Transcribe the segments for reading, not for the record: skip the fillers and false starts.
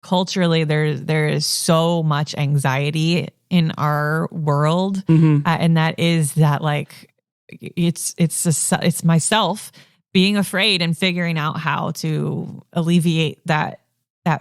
culturally there is so much anxiety in our world, and that is that like it's myself being afraid and figuring out how to alleviate that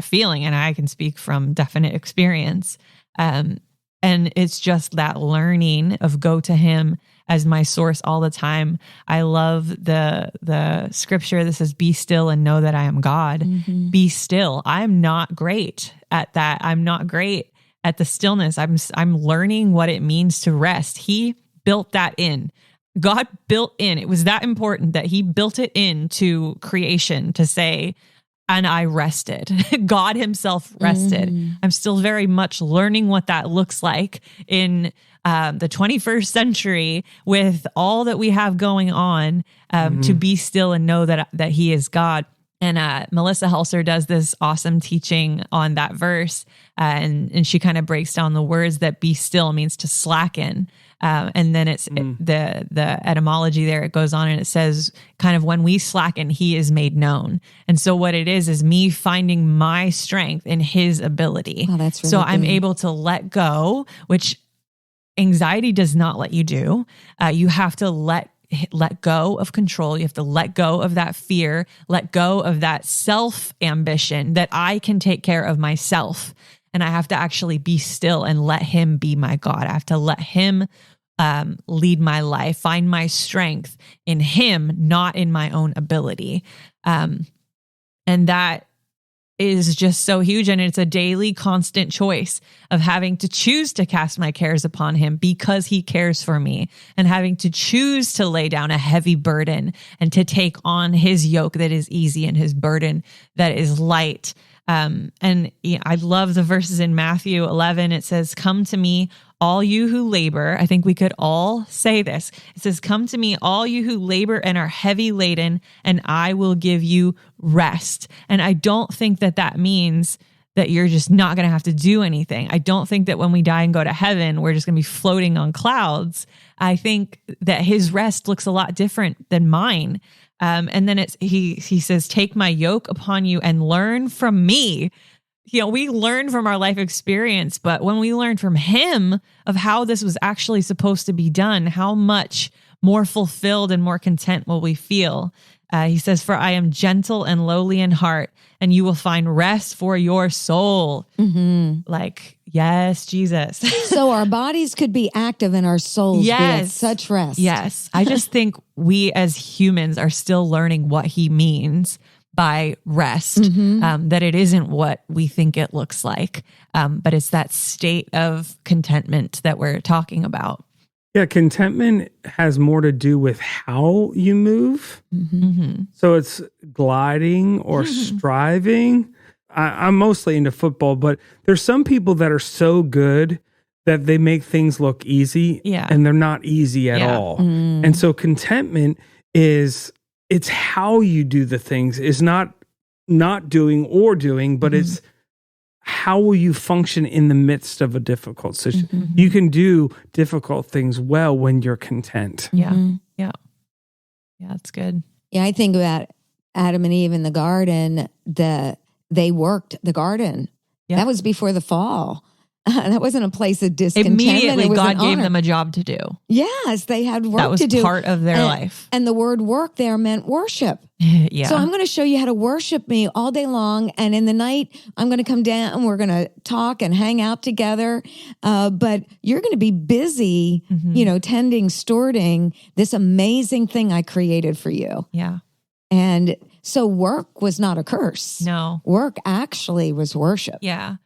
feeling. And I can speak from definite experience. And it's just that learning of go to him as my source all the time. I love the scripture that says, be still and know that I am God. Be still. I'm not great at that. I'm not great at the stillness. I'm learning what it means to rest. He built that in. God built in. It was that important that he built it into creation to say, and I rested. God himself rested. I'm still very much learning what that looks like in the 21st century with all that we have going on, to be still and know that he is God. And Melissa Helser does this awesome teaching on that verse. And she kind of breaks down the words that be still means to slacken. And then it's the etymology there. It goes on and it says kind of when we slacken, he is made known. And so what it is me finding my strength in his ability. Oh, that's really so good. I'm able to let go, which anxiety does not let you do. You have to let go of control. You have to let go of that fear, let go of that self ambition that I can take care of myself. And I have to actually be still and let him be my God. I have to let him lead my life, find my strength in him, not in my own ability. And that is just so huge. And it's a daily constant choice of having to choose to cast my cares upon him because he cares for me, and having to choose to lay down a heavy burden and to take on his yoke that is easy and his burden that is light. And I love the verses in Matthew 11. It says, come to me, all you who labor. I think we could all say this. It says, come to me, all you who labor and are heavy laden, and I will give you rest. And I don't think that means that you're just not going to have to do anything. I don't think that when we die and go to heaven, we're just going to be floating on clouds. I think that his rest looks a lot different than mine. And then he says, take my yoke upon you and learn from me. You know, we learn from our life experience, but when we learn from him of how this was actually supposed to be done, how much more fulfilled and more content will we feel? He says, for I am gentle and lowly in heart, and you will find rest for your soul. Like, yes, Jesus. So our bodies could be active and our souls be at such rest. Yes. I just think we as humans are still learning what he means by rest, that it isn't what we think it looks like, but it's that state of contentment that we're talking about. Yeah, contentment has more to do with how you move. So it's gliding or striving. I'm mostly into football, but there's some people that are so good that they make things look easy, and they're not easy at all. And so contentment it's how you do the things. It's not doing or doing, but it's how will you function in the midst of a difficult situation. You can do difficult things well when you're content. Yeah, that's good. Yeah, I think about Adam and Eve in the garden, they worked the garden. That was before the fall. That wasn't a place of discontentment. Immediately, God gave them a job to do. Yes, they had work to do. That was part of their life. And the word work there meant worship. So I'm going to show you how to worship me all day long. And in the night, I'm going to come down and we're going to talk and hang out together. But you're going to be busy, tending, stewarding this amazing thing I created for you. Yeah. And so work was not a curse. No. Work actually was worship. Yeah.